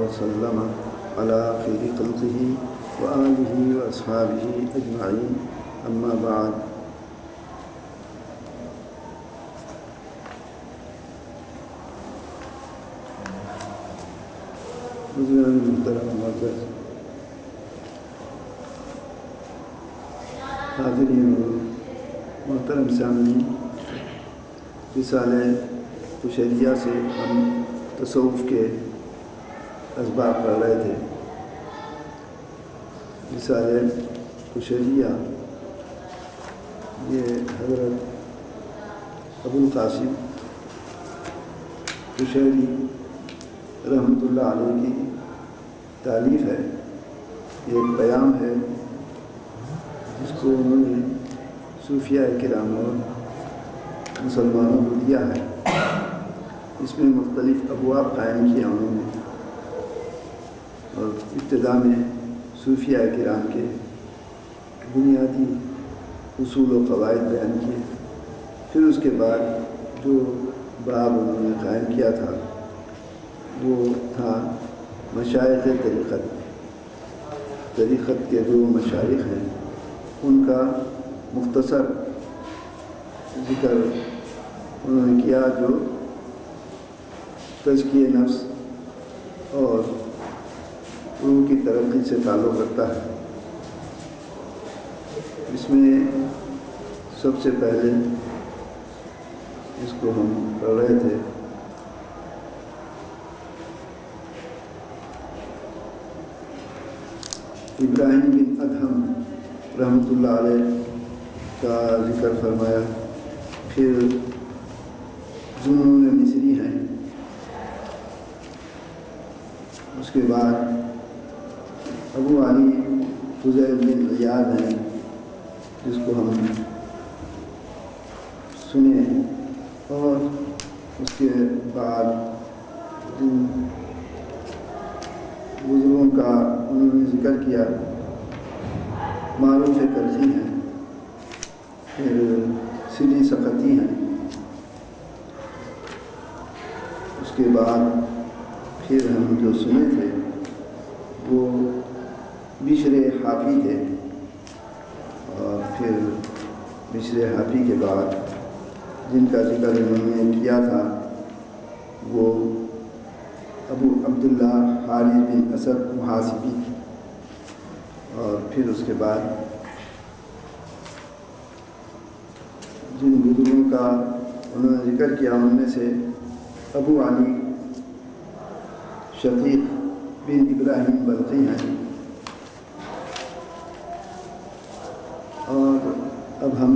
وسلم على خير خلقه وآله وأصحابه أجمعين أما بعد حضرات محترم معزز حاضرین محترم سامعین، رسالہ قشیریہ سے ہم تصوف کے اسباب پڑھ رہے تھے۔ رسالہ قشیریہ یہ حضرت ابو القاسم قشیری رحمۃ اللہ علیہ کی تالیف ہے۔ یہ ایک بیان ہے جس کو انہوں نے صوفیاء کرام اور مسلمانوں کو دیا ہے۔ اس میں مختلف ابواب قائم کیا انہوں نے، اور ابتدا میں صوفیاء کرام کے بنیادی اصول و قواعد بیان کیے، پھر اس کے بعد جو باب انہوں نے قائم کیا تھا وہ تھا مشائخ طریقت کے جو مشائخ ہیں ان کا مختصر ذکر انہوں نے کیا، جو تزکیہ نفس اور روح کی ترقی سے تعلق رکھتا ہے۔ اس میں سب سے پہلے اس کو ہم پڑھ رہے تھے، ابراہیم بن ادہم رحمۃ اللہ علیہ کا ذکر فرمایا، پھر ذوالنون مصری ہیں، اس کے بعد ابو علی فضیل بن عیاض ہیں جس کو ہم سنے، اور اس کے بعد جن بزرگوں کا انہوں نے ذکر کیا معروف کرخی ہیں، پھر سلی سقطی ہیں، اس کے بعد پھر ہم جو سنے تھے وہ بشر حافی تھے، اور پھر بشر حافی کے بعد جن کا ذکر انہوں نے کیا تھا وہ ابو عبداللہ حارث بن اسد محاسبی، اور پھر اس کے بعد جن بزرگوں کا انہوں نے ذکر کیا ان میں سے ابو علی شقیق بن ابراہیم بلخی ہیں، اور اب ہم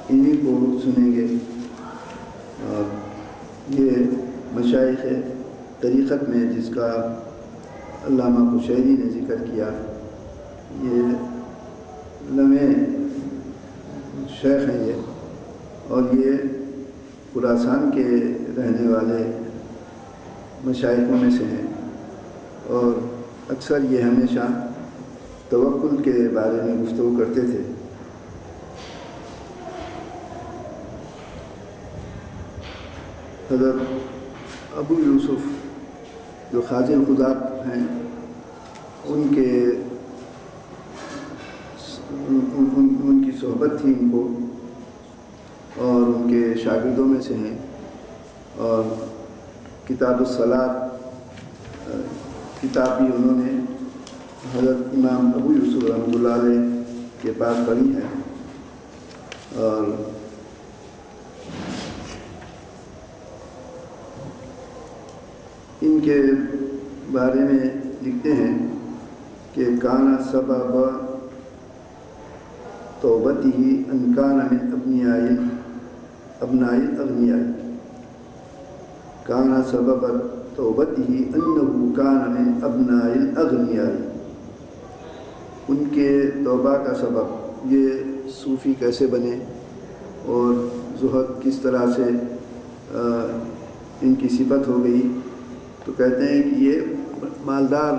انہی کو سنیں گے۔ اور یہ مشائخ طریقت میں جس کا علامہ قشیری نے ذکر کیا، یہ لمحے شیخ ہیں یہ، اور یہ خراسان کے رہنے والے مشائخوں میں سے ہیں، اور اکثر یہ ہمیشہ توکل کے بارے میں گفتگو کرتے تھے۔ حضرت ابو یوسف جو خواجہ خدا ہیں ان کی صحبت تھی ان کو، اور ان کے شاگردوں میں سے ہیں، اور کتاب الصلاۃ کتاب بھی انہوں نے حضرت امام ابو یوسف رحمۃ اللہ علیہ کے پاس پڑھی ہے، اور ان کے بارے میں لکھتے ہیں کہ کانا سبب توبتہ ان کان من ابناء الاغنیاء، کانا سبب توبتہ انہ کان من ابناء الاغنیاء، ان کے توبہ کا سبب یہ صوفی کیسے بنے اور زہد کس طرح سے ان کی صفت ہو گئی، تو کہتے ہیں کہ یہ مالدار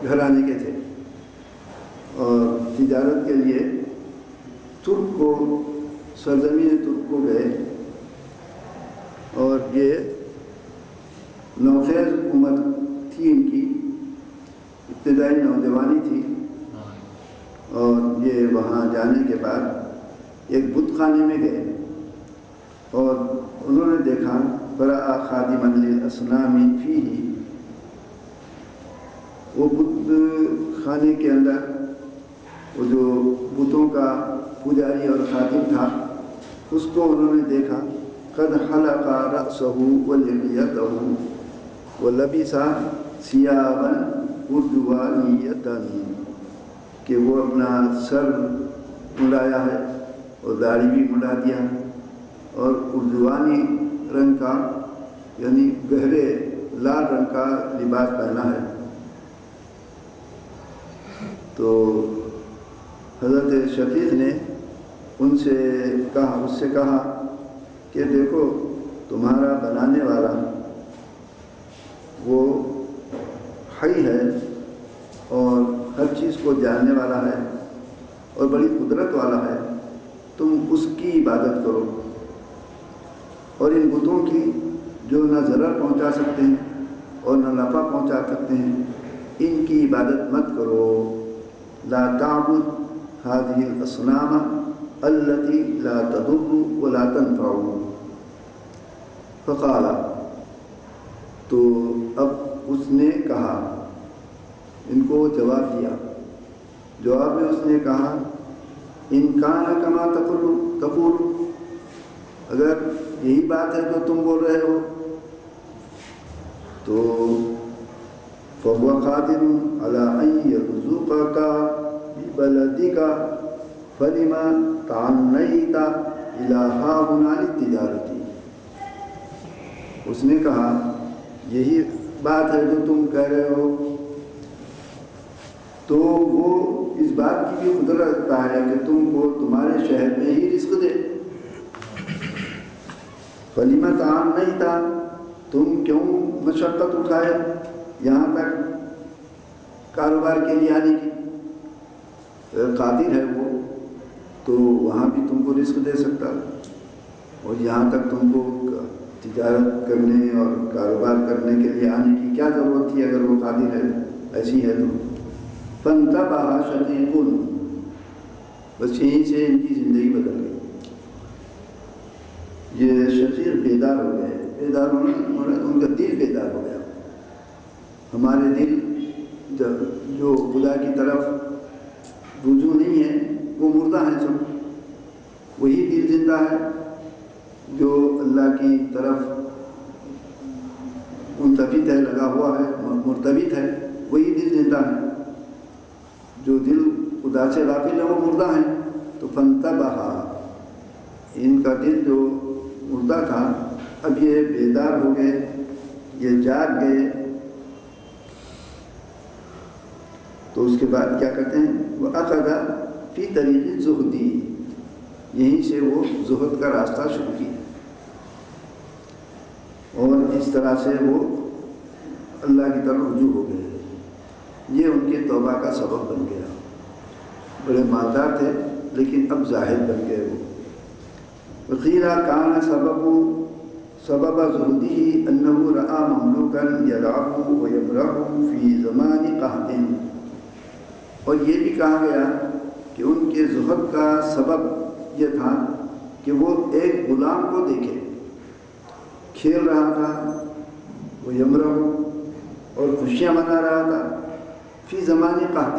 گھرانے کے تھے، اور تجارت کے لیے ترک کو سرزمین ترک کو گئے، اور یہ نوخیز حکومت تھی ان کی، ابتدائی نوجوانی تھی، اور یہ وہاں جانے کے بعد ایک بت خانے میں گئے اور انہوں نے دیکھا فرأى خادما للأصنام فيه، وہ بت خانے کے اندر وہ جو بتوں کا پجاری اور خادم تھا اس کو انہوں نے دیکھا، قد حلق رأسه ولحيته ولبس ثيابا أردوانية، کہ وہ اپنا سر مڑایا ہے اور داڑھی بھی مڑا دیا اور اردوانی رنگ کا یعنی گہرے لال رنگ کا لباس پہنا ہے۔ تو حضرت شقیق نے اس سے کہا کہ دیکھو تمہارا بنانے والا وہ حی ہے اور ہر چیز کو جاننے والا ہے اور بڑی قدرت والا ہے، تم اس کی عبادت کرو، اور ان بتوں کی جو نہ ضرر پہنچا سکتے ہیں اور نہ نفع پہنچا سکتے ہیں ان کی عبادت مت کرو۔ لا تعبد هذه الأصنام التي لا تضر ولا تنفع۔ فقال، تو اب اس نے کہا، ان کو جواب دیا، جواب میں اس نے کہا ان کان کما تقول، اگر یہی بات ہے جو تم بول رہے ہو تو فهو قادر على أن يرزقك ببلدك فلما تعنيت إلى هاهنا للتجارة۔ اس نے کہا یہی بات ہے جو تم کہہ رہے ہو تو وہ اس بات کی بھی قدرت رکھتا ہے کہ تم کو تمہارے شہر میں ہی رزق دے۔ فلما تعنيت، تم کیوں مشقت اٹھائے یہاں تک کاروبار کے لیے آنے کی؟ قادر ہے وہ تو وہاں بھی تم کو رزق دے سکتا، اور یہاں تک تم کو تجارت کرنے اور کاروبار کرنے کے لیے آنے کی کیا ضرورت تھی اگر وہ قادر ہے، ایسی ہے تو۔ فانتبہ شقیق، بس یہیں سے ان کی زندگی بدل گئی۔ یہ شقیق بیدار ہو گئے، بیدار ہونے ان کا دل بیدار ہو گیا۔ ہمارے دل جو خدا کی طرف رجوع نہیں ہے وہ مردہ ہیں سب، وہی دل زندہ ہے جو اللہ کی طرف منتفت ہے، لگا ہوا ہے، مرتبط ہے، وہی دل زندہ ہے۔ جو دل خدا سے غافل ہے وہ مردہ ہیں۔ تو فانتبہ، ان کا دل جو مردہ تھا اب یہ بیدار ہو گئے، یہ جاگ گئے۔ تو اس کے بعد کیا کہتے ہیں، وہ اخذ فی طریق زہدی، یہیں سے وہ زہد کا راستہ شروع کیا، اور اس طرح سے وہ اللہ کی طرف رجوع ہو گئے۔ یہ ان کے توبہ کا سبب بن گیا۔ بڑے مالدار تھے لیکن اب زاہد بن گئے وہ۔ وقیل کان سبب زہدہ انہ رأى مملوکا یلعب ویمرح فی زمان قحط، اور یہ بھی کہا گیا کہ ان کے زہد کا سبب یہ تھا کہ وہ ایک غلام کو دیکھے کھیل رہا تھا، وہ یمرح اور خوشیاں منا رہا تھا، فی زمان قحط،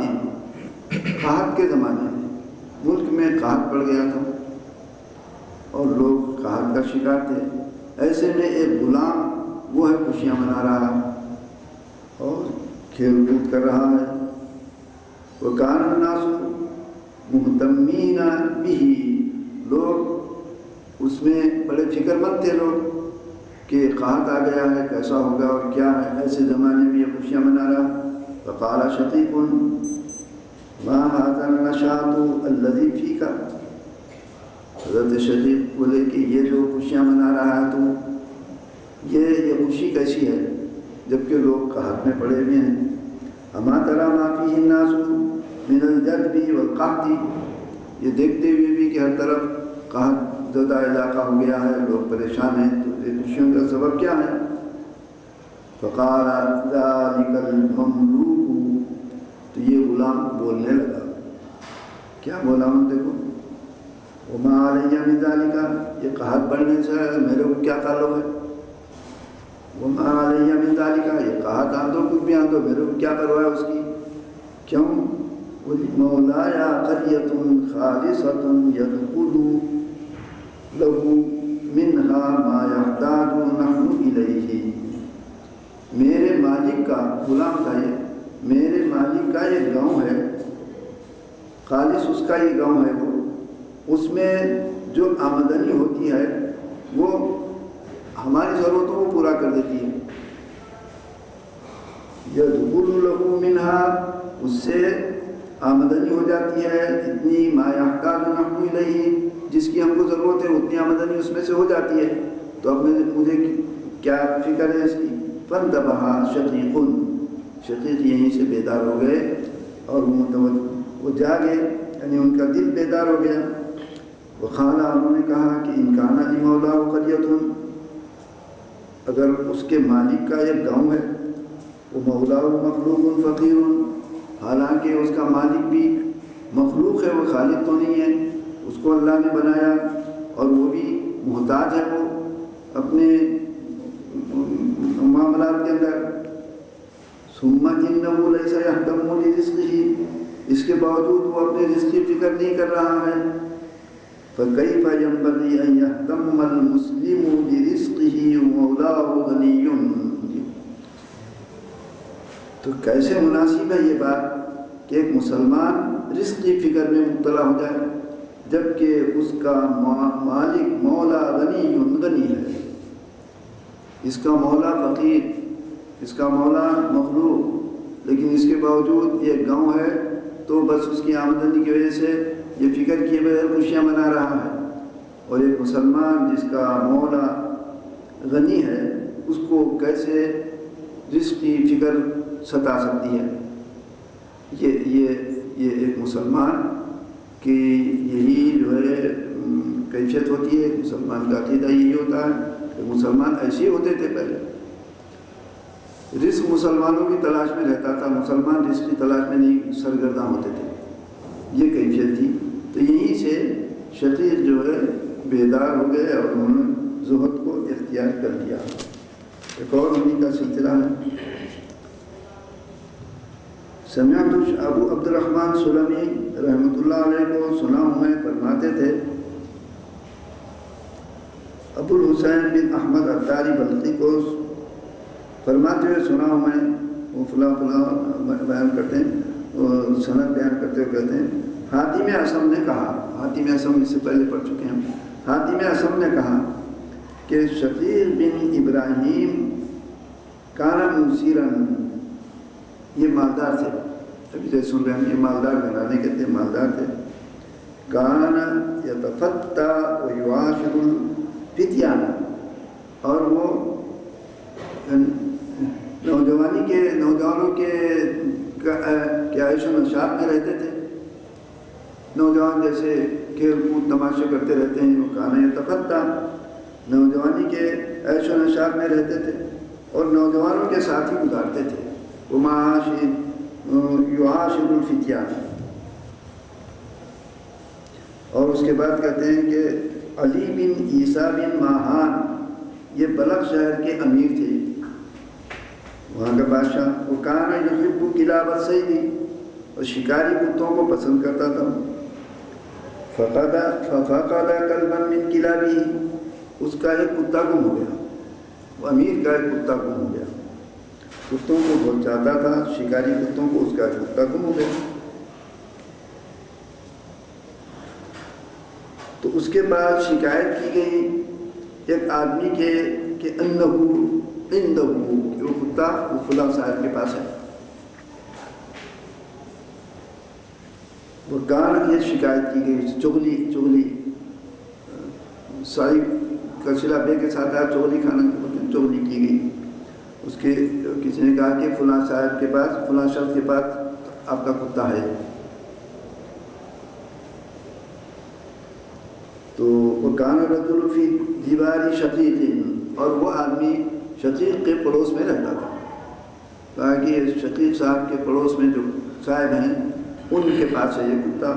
قحط کے زمانے میں ملک میں قحط پڑ گیا تھا اور لوگ قحط کا شکار تھے، ایسے میں ایک غلام وہ ہے خوشیاں منا رہا اور کھیل کود کر رہا ہے۔ وَكَانَ النَّاسُ مُهْتَمِّينَ بِهِ، لوگ اس میں بڑے فکر مند تھے لوگ کہ قحط آ گیا ہے، کیسا ہوگا اور کیا ہے، ایسے زمانے میں یہ خوشیاں منا رہا۔ فقال شقیق ما هذا النشاط الذي فيك، حضرت شقیق بولے کہ یہ جو خوشیاں منا رہا ہے تو یہ خوشی کیسی ہے جبکہ لوگ قحط میں پڑے ہوئے ہیں۔ اما ترى ما فيه الناس من الجدب والقحط، یہ دیکھتے ہوئے بھی کہ ہر طرف قحط زدہ علاقہ ہو گیا ہے، لوگ پریشان ہیں، تو یہ خوشیوں کا سبب کیا ہے؟ فقال ذلك المملوك غلام بولنے لگا، کیا بولا؟ دیکھو، وما علیہ من ذالک، یہ قحط بڑھنے سے میرے کو کیا تعلق ہے؟ وما علیہ من ذالک، یہ قحط آندو کچھ بھی آندو میرے کو کیا پرواہ ہے اس کی؟ کیوں؟ مولایا قریۃ خالصۃ یدخل لہ منہا ما یحتاج نحن الیہ، میرے مالک کا، غلام کا، یہ میرے مالک کا یہ گاؤں ہے، خالص اس کا یہ گاؤں ہے، وہ اس میں جو آمدنی ہوتی ہے وہ ہماری ضرورتوں کو پورا کر دیتی ہے۔ یدخل لہ منہا، اس سے آمدنی ہو جاتی ہے اتنی، ما یحتاج نحن الیہ، جس کی ہم کو ضرورت ہے اتنی آمدنی اس میں سے ہو جاتی ہے، تو اب مجھے کیا فکر ہے اس کی؟ فانتبہ شقیق، شقیق یہیں سے بیدار ہو گئے اور وہ جاگے، یعنی ان کا دل بیدار ہو گیا۔ وقال، انہوں نے کہا کہ ان کان لمولا قریۃ، اگر اس کے مالک کا ایک گاؤں ہے، وہ مولا مخلوق فقیر، حالانکہ اس کا مالک بھی مخلوق ہے، وہ خالق تو نہیں ہے، اس کو اللہ نے بنایا اور وہ بھی محتاج ہے وہ اپنے معاملات کے اندر۔ ثم انہ لیس یہتم لرزقہ، اس کے باوجود وہ اپنے رزق کی فکر نہیں کر رہا ہے۔ فکیف ینبغی ان یہتم المسلم برزقہ ومولاہ غنی، تو کیسے مناسب ہے یہ بات کہ ایک مسلمان رزق کی فکر میں مبتلا ہو جائے جبکہ اس کا مالک مولا غنی ہے، اس کا مولا فقیر، اس کا مولا مخلوق، لیکن اس کے باوجود یہ گاؤں ہے تو بس اس کی آمدنی کی وجہ سے یہ فکر کیے بغیر خوشیاں منا رہا ہے، اور ایک مسلمان جس کا مولا غنی ہے اس کو کیسے رزق کی فکر ستا سکتی ہے؟ یہ ایک مسلمان کی یہی جو ہے کیفیت ہوتی ہے، ایک مسلمان کا عقیدہ یہی ہوتا ہے کہ مسلمان ایسے ہی ہوتے تھے پہلے، رزق مسلمانوں کی تلاش میں رہتا تھا، مسلمان رزق کی تلاش میں نہیں سرگرداں ہوتے تھے، یہ کیفیت تھی۔ تو یہیں سے شقیق جو ہے بیدار ہو گئے اور انہوں نے زہد کو اختیار کر لیا۔ ایک اور انہیں کا سلسلہ ہے، سمعت ابو عبد الرحمن سلمی رحمۃ اللہ علیہ کو سنا ہوں میں، فرماتے تھے ابو الحسین بن احمد عطاری بلخی کو فرماتے ہوئے سنا ہوں میں، وہ فلاں فلاں بیان کرتے ہیں، سند بیان کرتے ہوئے کہتے ہیں حاتم اصم نے کہا، حاتم اصم اس سے پہلے پڑھ چکے ہیں، حاتم اصم نے کہا کہ شقیق بن ابراہیم کانا موسیرن، یہ مالدار تھے، ابھی سے سن رہے ہیں، یہ مالدار گھرانے کے تھے، مالدار تھے۔ کانا یتفتہ ویعاشر الفتیان، اور وہ نوجوانوں کے عیش و نشاط میں رہتے تھے، نوجوان جیسے کھیل کود تماشے کرتے رہتے ہیں، وہ کانا یتفتہ، نوجوانی کے عیش و نشاط میں رہتے تھے اور نوجوانوں کے ساتھ ہی گزارتے تھے، یعاشر الفتیان۔ اور اس کے بعد کہتے ہیں کہ علی بن عیسیٰ بن ماہان، یہ بلخ شہر کے امیر تھے، وہاں کا بادشاہ، وہ کانا یحب کلاب الصید، اور شکاری کتوں کو پسند کرتا تھا۔ ففقد کلبا من کلابہ، اس کا ایک کتا گم ہو گیا، وہ امیر کا ایک کتا گم ہو گیا، کتوں کو بہت چاہتا تھا، شکاری کتوں کو، اس کا ایک کتا گم ہو گیا۔ تو اس کے بعد شکایت کی گئی ایک آدمی کے کہ انہو عندہ، کہ وہ کتا وہ فلاں صاحب کے پاس ہے، وہ کان یہ شکایت کی گئی، چغلی صاحب کا صلہ بے کے ساتھ آیا، چغلی کھانا چغلی کی گئی، اس کے کسی نے کہا کہ فلاں صاحب کے پاس، فلاں شخص کے پاس آپ کا کتا ہے، تو وہ کان رجل فی دیوار شقیق، اور وہ آدمی شقیق کے پڑوس میں رہتا تھا، کہا کہ شقیق صاحب کے پڑوس میں جو صاحب ہیں ان کے پاس ہے یہ کتا.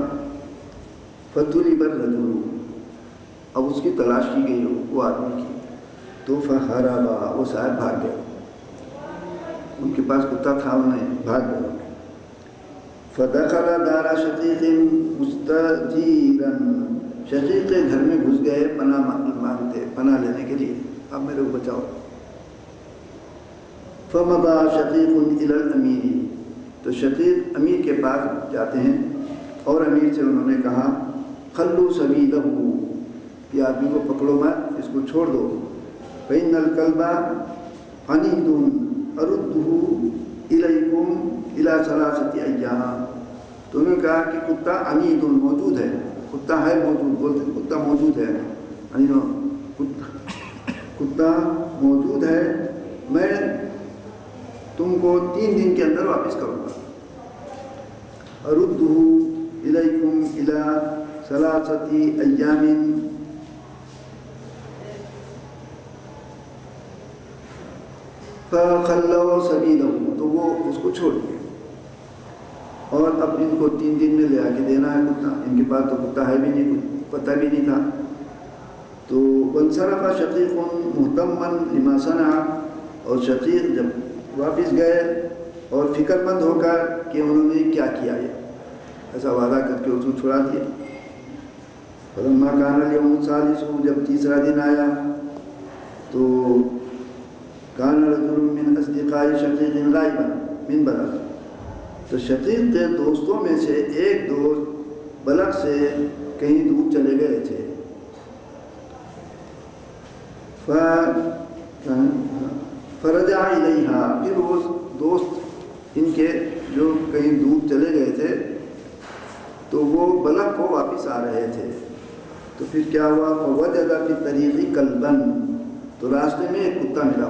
فطلب الرجل، اب اس کی تلاش کی گئی وہ آدمی کی، تو فہربا، وہ صاحب بھاگ گئے. ان کے پاس کتا تھا، انہیں بھاگ گئے. فدخل دار شقیق مستجیرا، شقیق کے گھر میں گھس گئے پناہ مانگتے، پناہ لینے کے لیے، اب میرے کو بچاؤ. فمضى شقیق الى الامیر، تو شقیق امیر کے پاس جاتے ہیں اور امیر سے انہوں نے کہا خلو سبیلہ، یہ آدمی کو پکڑو مت، اس کو چھوڑ دو. فإن الكلب عنید ارده الیکم الی ثلاثة ایام، تو انہوں نے کہا کہ کتا عنید موجود ہے، کتا ہے موجود، بولتے ہیں کتا موجود ہے، کتا موجود ہے، میں تم کو 3 دن کے اندر واپس کروں گا. ارده الیکم الی ثلاثة ایام، فخلوا سبیلہ، تو وہ اس کو چھوڑ دیا. اور اب ان کو 3 دن میں لے آ کے دینا ہے کتا، ان کے پاس تو کتا ہے بھی نہیں، کچھ پتہ بھی نہیں تھا. تو وانصرف شقیق مہتما لما صنع، اور شقیق جب واپس گئے اور فکر مند ہو کر کہ انہوں نے کیا کیا، ایسا وعدہ کر کے اس کو چھڑا دیا. فلما کان الیوم الثالث، جب تیسرا دن آیا تو کان رجل من اصدقاء شقیق غائبا من بلغ، تو شقیق کے دوستوں میں سے ایک دوست بلغ سے کہیں دور چلے گئے تھے. فرجع الیہا، پھر وہ دوست ان کے جو کہیں دور چلے گئے تھے تو وہ بلغ کو واپس آ رہے تھے. تو پھر کیا ہوا، فوجد فی الطریق کلبا، تو راستے میں ایک کتا ملا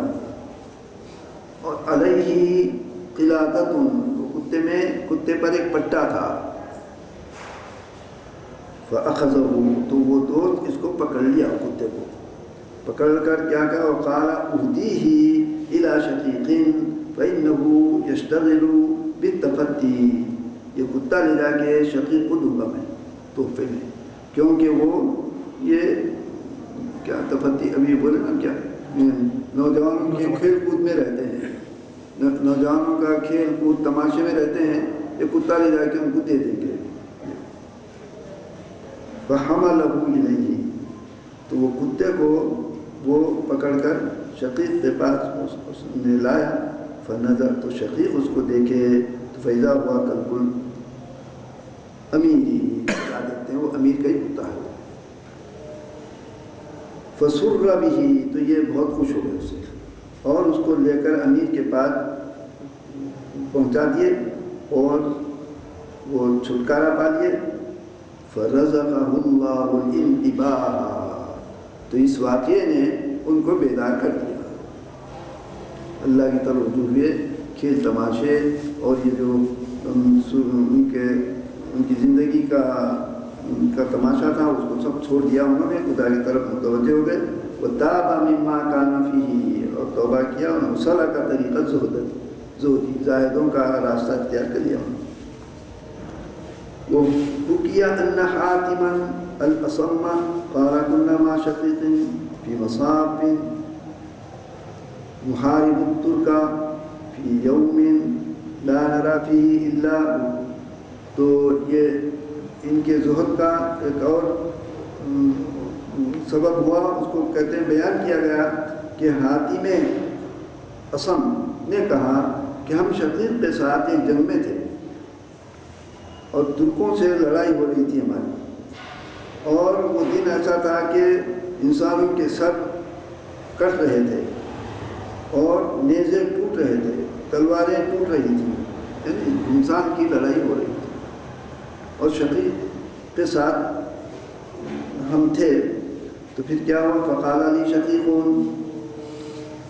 اور علیہ قلادۃ، کتے پر ایک پٹا تھا. فاخذہ، تو وہ دوست اس کو پکڑ لیا، کتے کو پکڑ کر کیا کہا، وقال اہدیہ الی شقیق فانہ یشتغل بالتفتی، یہ کتا لے جا کے شقیق کو دوں گا میں تحفے میں، کیونکہ وہ یہ کیا تفتی ابھی بولے نا، کیا نوجوانوں کے کھیل کود میں رہتے ہیں، نوجوانوں کا کھیل کود تماشے میں رہتے ہیں، یہ کتا لے جا کے ان کو دے دیں گے. فحملہ الیہ، تو وہ کتے کو وہ پکڑ کر شقیق کے پاس اس نے لایا. فنظر، تو شقیق اس کو دیکھے تو فیضا ہوا کلب امیری، کیا دیکھتے ہیں وہ امیر کا ہی کتا ہے. فسر بہ، تو یہ بہت خوش ہو گئے اس سے اور اس کو لے کر امیر کے پاس پہنچا دیے اور وہ چھٹکارا پا لیے. فرزقہ اللہ الانتباہ، تو اس واقعے نے ان کو بیدار کر دیا، اللہ کی طرف رجوع ہوئے. کھیل تماشے اور یہ جو ان کی زندگی کا تماشا تھا اس کو سب چھوڑ دیا انہوں نے، خدا کی طرف متوجہ ہو گئے. وتاب مما کان فیہ، اور توبہ کیا انہوں نے. صلاح کا طریقہ زہدی، زاہدوں کا راستہ اختیار کر لیا انہوں نے. وہ حکیا ان حاتما الاصم قال كنا مع شقیق فی مصاف محارب الترک فی یوم لا نرى فیہ الا، تو یہ ان کے زہد کا ایک اور سبب ہوا، اس کو کہتے ہیں بیان کیا گیا کہ حاتم اصم نے کہا کہ ہم شقیق کے ساتھ ایک جنگ میں تھے اور ترکوں سے لڑائی ہو رہی تھی ہماری، اور وہ دن ایسا تھا کہ انسانوں کے سر کٹ رہے تھے اور نیزے ٹوٹ رہے تھے، تلواریں ٹوٹ رہی تھیں، یعنی انسان کی لڑائی ہو رہی تھی اور شقیق کے ساتھ ہم تھے. تو پھر کیا ہوا، فقال علی شقیقون،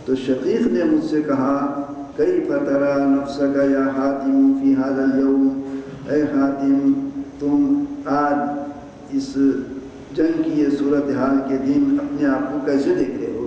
تو شقیق نے مجھ سے کہا کیف تری نفسک یا حاتم فی ھذا اليوم، اے حاتم تم آج اس جنگ کی یہ صورتحال کے دن اپنے آپ کو کیسے دیکھ رہے ہو.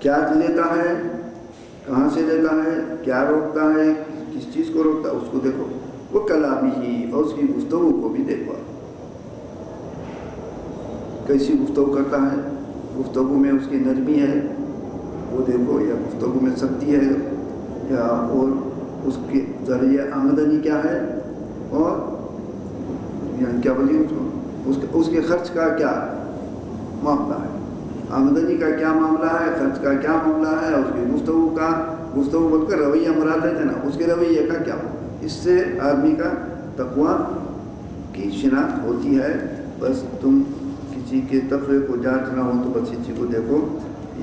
کیا لیتا ہے، کہاں سے لیتا ہے، کیا روکتا ہے، کس چیز کو روکتا ہے، اس کو دیکھو. وہ کلامی ہی، اور اس کی گفتگو کو بھی دیکھو. کیسی گفتگو کرتا ہے، گفتگو میں اس کی نرمی ہے وہ دیکھو، یا گفتگو میں سختی ہے، یا اور اس کے ذریعہ آمدنی کیا ہے، اور یعنی کیا بولیے اس کے خرچ کا کیا معاملہ ہے، آمدنی کا کیا معاملہ ہے، خرچ کا کیا معاملہ ہے، اس کی گفتگو بول کر رویہ مراد ہے نا، اس کے رویے کا کیا. اس سے آدمی کا تقویٰ کی شناخت ہوتی ہے. بس تم کسی کے تقوی کو جانچنا ہو تو بس اسی کو دیکھو.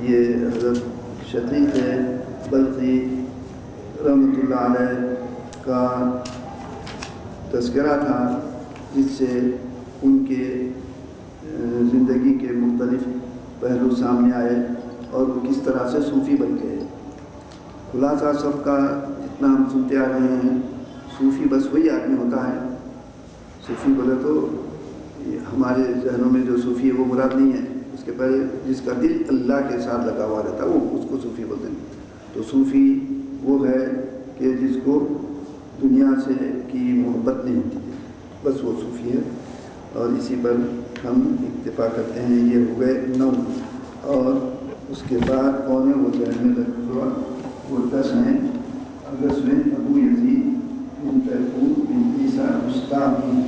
یہ حضرت شقیق بلخی رحمۃ اللہ علیہ کا تذکرہ تھا، جس سے ان کے زندگی کے مختلف پہلو سامنے آئے اور وہ کس طرح سے صوفی بن گئے. خلاصہ سب کا جتنا ہم سنتے آ رہے ہیں، صوفی بس وہی آدمی ہوتا ہے. صوفی بولے تو ہمارے ذہنوں میں جو صوفی ہے وہ مراد نہیں ہے. اس کے پہلے جس کا دل اللہ کے ساتھ لگا ہوا رہتا ہے وہ اس کو صوفی بولتے ہیں. تو صوفی وہ ہے کہ جس کو دنیا سے کی محبت نہیں ہوتی ہے، بس وہ صوفی ہے. اور اسی پر ہم اکتفا کرتے ہیں. یہ ہو گئے 9، اور اس کے بعد کون ہے وہ ذہن میں رکھو. وہ 10 ہیں. 10ویں ابو یزید بن طیفور بن عیسیٰ بسطامی.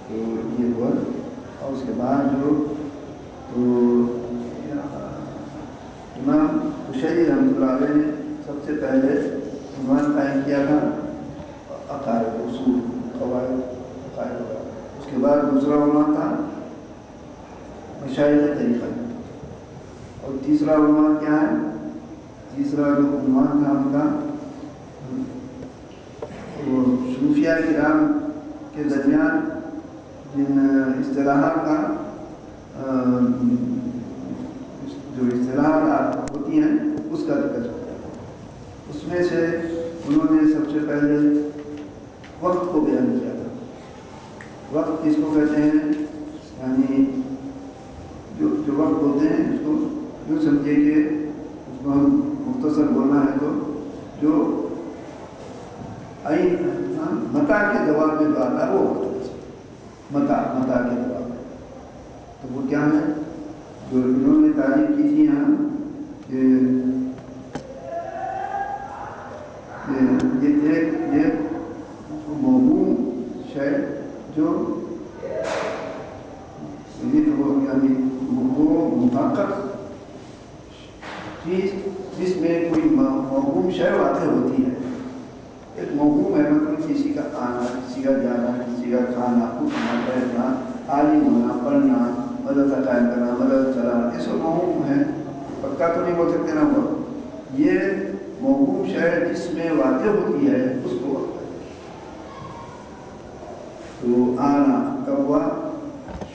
تو یہ ہوا. اور اس کے بعد جو تو امام قشیری رحمۃ اللہ علیہ نے سب سے پہلے عنوان قائم کیا تھا عقائد، اصول، قواعد، عقائد. اس کے بعد دوسرا عنوان تھا مشائخ طریقہ. اور تیسرا عنوان کیا ہے؟ تیسرا جو عنوان تھا ان کا وہ صوفیہ کرام کے درمیان جن اصطلاحات کا جو اصطلاحات ہوتی ہیں اس کا ذکر. اس میں سے انہوں نے سب سے پہلے وقت کو بیان کیا تھا. وقت کس کو کہتے ہیں؟ یعنی جو وقت ہوتے ہیں اس کو یوں سمجھے کہ اس کو ہم مختصر بولنا ہے تو جو متا کے جواب میں جو آتا ہے وہ وقت. متا کے جواب میں تو وہ کیا ہے جو انہوں نے تعریف کی تھی یہاں کہ یہ موہوم شے جو یعنی وہ محقق چیز جس میں کوئی موہوم شے واقع ہوتی ہے. ایک موہوم ہے مطلب کسی کا آنا، کسی کا جانا، کسی کا کھانا، اٹھنا، بیٹھنا، عالم ہونا، پڑھنا، مدرسہ قائم کرنا، مدرسہ چلانا، یہ سب موہوم ہے. پکا تو نہیں بول سکتے نا. وہ یہ موہوم شے جس میں واقع ہوتی ہے اس کو وقت ہے. تو آنا کب ہوا؟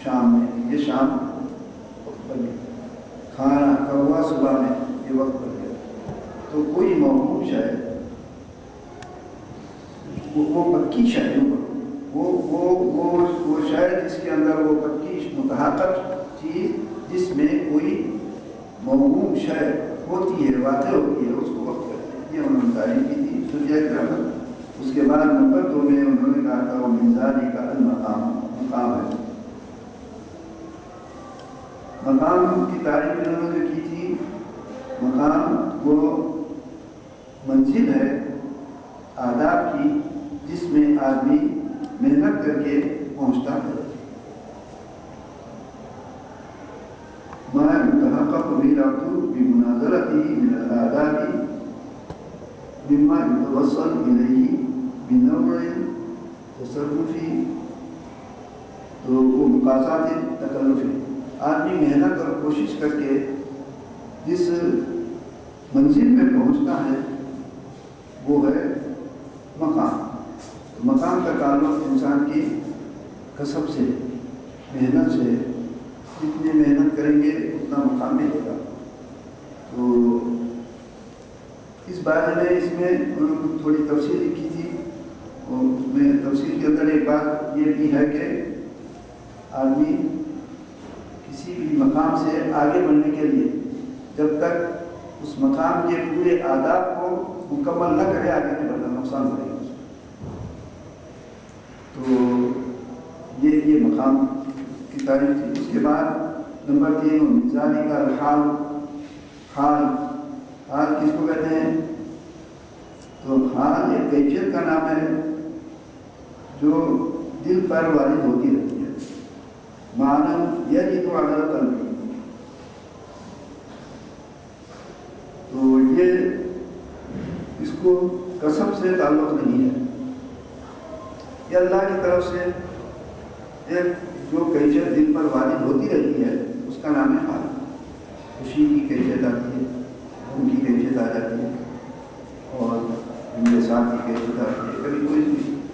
شام میں. یہ شام وقت بن گیا. کھانا کب ہوا؟ صبح میں. یہ وقت بن گیا. تو کوئی موہوم شے وہ پکی شے وہ شاید جس کے اندر وہ پکی متحقق چیز جس میں کوئی موہوم شے ہوتی ہے، واقع ہوتی ہے، اس کو وقت کرتے ہیں. یہ انہوں نے تعریف کی تھی صوفیہ کرام. اس کے بعد نمبر 2 میں انہوں نے کہا تھا وہ منزاری کا مقام ہے. مقام کی تعریف انہوں نے کی تھی. مقام وہ منزل ہے آداب کی جس میں آدمی محنت کر کے پہنچتا ہے. ما يتحقق به العبد بمنازلته من الآداب مما يتوصل إليه بنوع تصرفی. تو وہ مقاصد تکلفی. آدمی محنت اور کوشش کر کے جس منزل میں پہنچتا ہے وہ ہے مقام. مقام کا تعلق انسان کی کسب سے، محنت سے. جتنی محنت کریں گے اتنا مقام ملے گا. تو اس بارے میں اس میں انہوں نے تھوڑی تفصیل کی تھی. اور اس میں تفصیل کے اندر ایک بات یہ بھی ہے کہ آدمی کسی کسی بھی مقام سے آگے بڑھنے کے لیے جب تک اس مقام کے پورے آداب کو مکمل نہ کرے آگے نہیں بڑھنا، نقصان پڑے گا۔ تو یہ مقام کی تعریف تھی۔ اس کے بعد نمبر 3 مزاجی کا حال۔ حال کس کو کہتے ہیں؟ تو حال ایک کیفیت کا نام ہے جو دل پر وارد ہوتی رہتی ہے، معنی یہ تو عدالت قلبی۔ تو یہ اس کو کسب سے تعلق نہیں ہے، یہ اللہ کی طرف سے ایک جو کیفیت دل پر وارد ہوتی رہتی ہے اس کا نام ہے حال۔ خوشی کی کیفیت آتی ہے، ان کی کیفیت آ جاتی ہے، اور ان کے ساتھ کی کیفیت آتی ہے، کبھی کوئی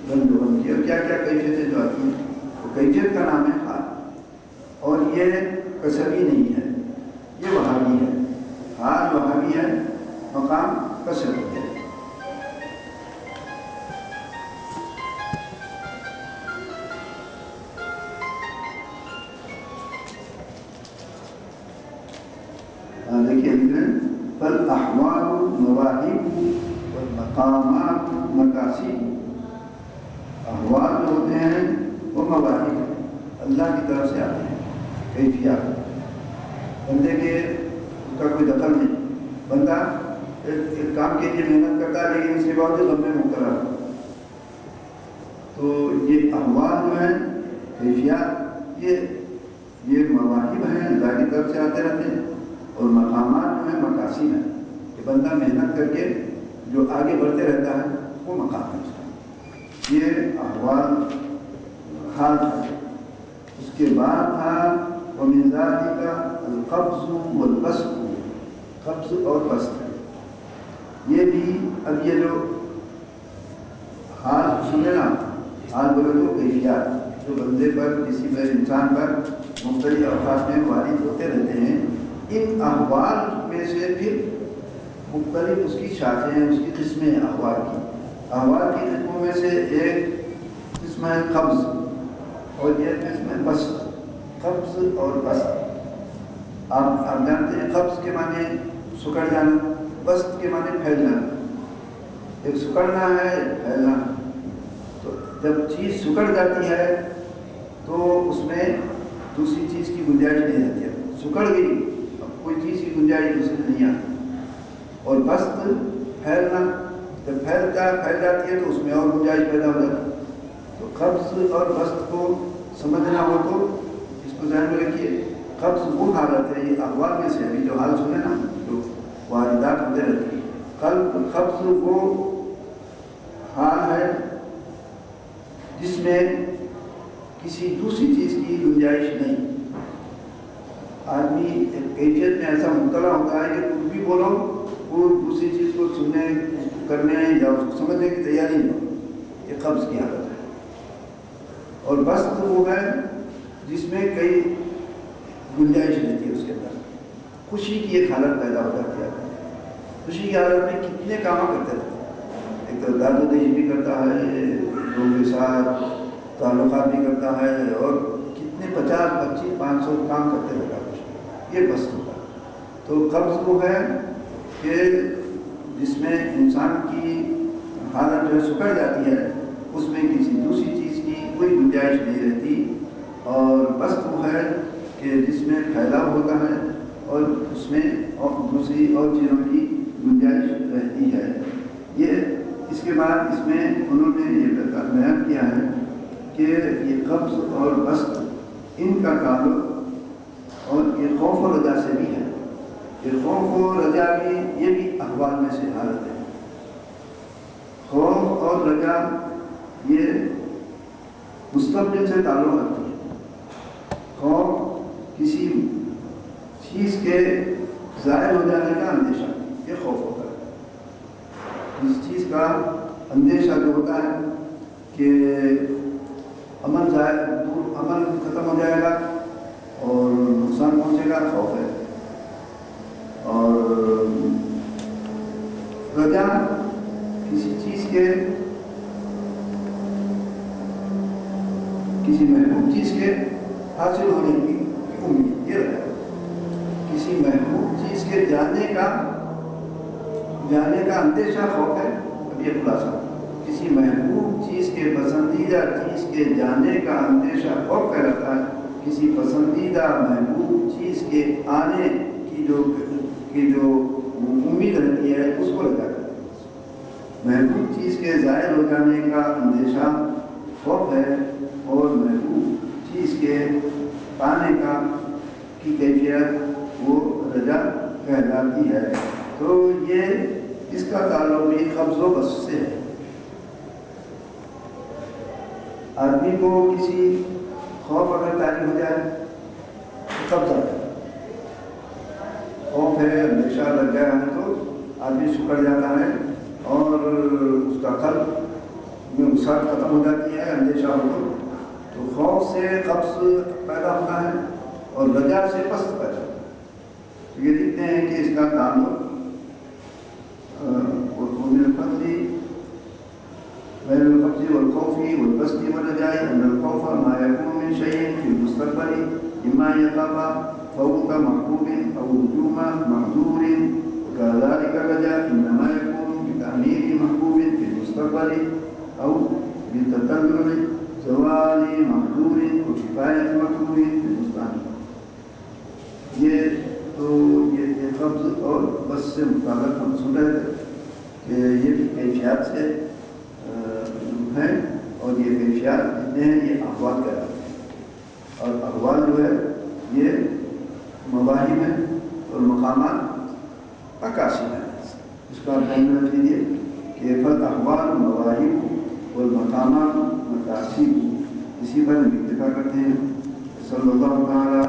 غم کی، اور کیا کیا کیفیتیں جو آتی ہیں، تو کیفیت کا نام ہے حال۔ اور یہ کسبی نہیں ہے، یہ وہابی ہے۔ حال وہابی ہے، مقام کسبی ہے۔ دیکھیے بل احوال مواہب والمقامات مقاصد۔ احوال جو ہوتے ہیں وہ مواہب اللہ کی طرف سے آتے ہیں، کیفیات بندے کے اس کا کوئی دخل نہیں۔ بندہ ایک کام کے لیے محنت کرتا ہے لیکن اس کے باوجود غم میں مبتلا ہے۔ تو یہ احوال جو ہیں، کیفیات، یہ مواہب ہیں، اللہ کی طرف سے آتے رہتے ہیں، اور مقامات جو ہیں مقاصد ہیں کہ بندہ محنت کر کے جو آگے بڑھتے رہتا ہے وہ مقام ہے اس کا۔ یہ احوال حال ہے۔ اس کے بعد تھا ومن ذلک القبض والبسط، قبض اور بسط۔ یہ بھی اب یہ جو حال سنے نا، حال بولے تو کیفیات جو بندے پر، کسی پر، انسان پر مختلف اوقات میں وارد ہوتے رہتے ہیں، ان احوال میں سے پھر مختلف اس کی شاخیں ہیں، اس کی قسمیں ہیں۔ احوال کی قسموں میں سے ایک قسم ہے قبض، اور ایک قسم ہے بسط۔ قبض اور بسط آپ جانتے ہیں، قبض کے معنی سکڑ جانا، بسط کے معنی پھیل جانا۔ ایک سکڑنا ہے، پھیلنا۔ تو جب چیز سکڑ جاتی ہے تو اس میں دوسری چیز کی گنجائش نہیں رہتی ہے، سکڑ گئی، اب کوئی چیز کی گنجائش دوسری نہیں آتی۔ اور بسط پھیلنا، جب پھیل جاتی ہے تو اس میں اور گنجائش پیدا ہو جاتی ہے۔ تو قبض اور بسط کو سمجھنا ہو تو اس کو ذہن میں رکھیے۔ قبض وہ حالت ہے، یہ احوال میں سے ابھی جو حال سنے نا، جو واردات ہوتے رہتی ہے، قبض وہ حال ہے جس میں کسی دوسری چیز کی گنجائش نہیں۔ آدمی ایک کیفیت میں ایسا مبتلا ہوتا ہے کہ کچھ بھی بولو وہ دوسری چیز کو سننے، کرنے یا اس کو سمجھنے کی تیاری نہیں ہو، یہ قبض کی حالت ہے۔ اور بسط وہ ہے جس میں کئی گنجائش رہتی ہے، اس کے اندر خوشی کی ایک حالت پیدا ہو جاتی ہے۔ خوشی کی حالت میں کتنے کام کرتے رہتے ہیں، ایک تو داد و دہی بھی کرتا ہے، لوگوں کے ساتھ تعلقات بھی کرتا ہے، اور کتنے 50 25 500 کام کرتے رہتا ہے، یہ بسط ہوتا ہے۔ تو قبض وہ ہے کہ جس میں انسان کی حالت جو ہے سکڑ جاتی ہے، اس میں کسی دوسری چیز کی کوئی گنجائش نہیں رہتی۔ اور بسط وہ ہے کہ جس میں پھیلاؤ ہوتا ہے اور اس میں دوسری اور چیزوں کی گنجائش رہتی ہے۔ یہ اس کے بعد اس میں انہوں نے یہ بیان کیا ہے کہ یہ قبض اور بسط، ان کا تعلق اور یہ خوف و رجا سے بھی ہے۔ یہ خوف و رجا بھی، یہ بھی احوال میں سے حالت ہے۔ خوف اور رجا یہ مستقبل سے تعلق رکھتی ہے۔ خوف کسی چیز کے ظاہر ہو جانے کا اندیشہ، یہ خوف ہوتا ہے۔ اس چیز کا اندیشہ جو ہوتا ہے کہ عمل ختم ہو جائے گا اور نقصان پہنچے گا، خوف ہے۔ اور رجا کسی چیز کے، کسی محبوب چیز کے حاصل ہونے کی امید، یہ رجا کسی محبوب چیز کے جانے کا اندیشہ خوف ہے. اب یہ خلاصہ، کسی محبوب چیز کے پسندیدہ چیز کے جانے کا اندیشہ خوف کہلاتا ہے. کسی پسندیدہ محبوب چیز کے آنے کی جو امید رہتی ہے اس کو لگا کرتے ہیں. محبوب چیز کے ظاہر ہو جانے کا اندیشہ خوف ہے، اور محبوب چیز کے پانے کی کیفیت وہ رجا کہلاتی ہے. تو یہ اس کا تعلق بھی قبض و بسط سے ہے. آدمی کو کسی خوف اگر طاری ہو جائے تو قبضہ ہے، خوف ہے، اندیشہ لگ گیا ہے تو آدمی سکڑ جاتا ہے اور اس کا قلب میں وسعت ختم ہو جاتی ہے. اندیشہ ہو تو خوف سے قبض پیدا ہوتا ہے اور رجا سے پست پیدا ہوتا ہے. یہ دیکھتے ہیں کہ اس کا تعلق بين القبض والخوف والبسط والرجاء، أن الخوف ما يكون من شيء في المستقبل إما يخاف فوت محبوب أو هجوم محظور، وكذلك الرجاء إنما يكون بتأمين محبوب في المستقبل أو بتطلع زوال محظور وكفاية مكروه في المستقبل. یہ قبض اور بس سے متعلق ہم سن رہے تھے کہ یہ بھی کیفیات سے ہیں، اور یہ کیفیات جتنے ہیں یہ احوال کہلاتے ہیں. اور احوال جو ہے یہ مواہم ہیں اور مقامات عکاسی ہیں. اس کا بیان رکھ لیجیے کہ احوال مواہم اور مقامات عکاسی، اسی پر اتفاق کرتے ہیں. صلی اللہ تعالیٰ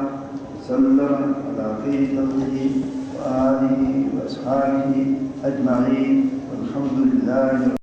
وسلم علی خیر خلقہ وآلہ وأصحابہ أجمعين والحمد لله.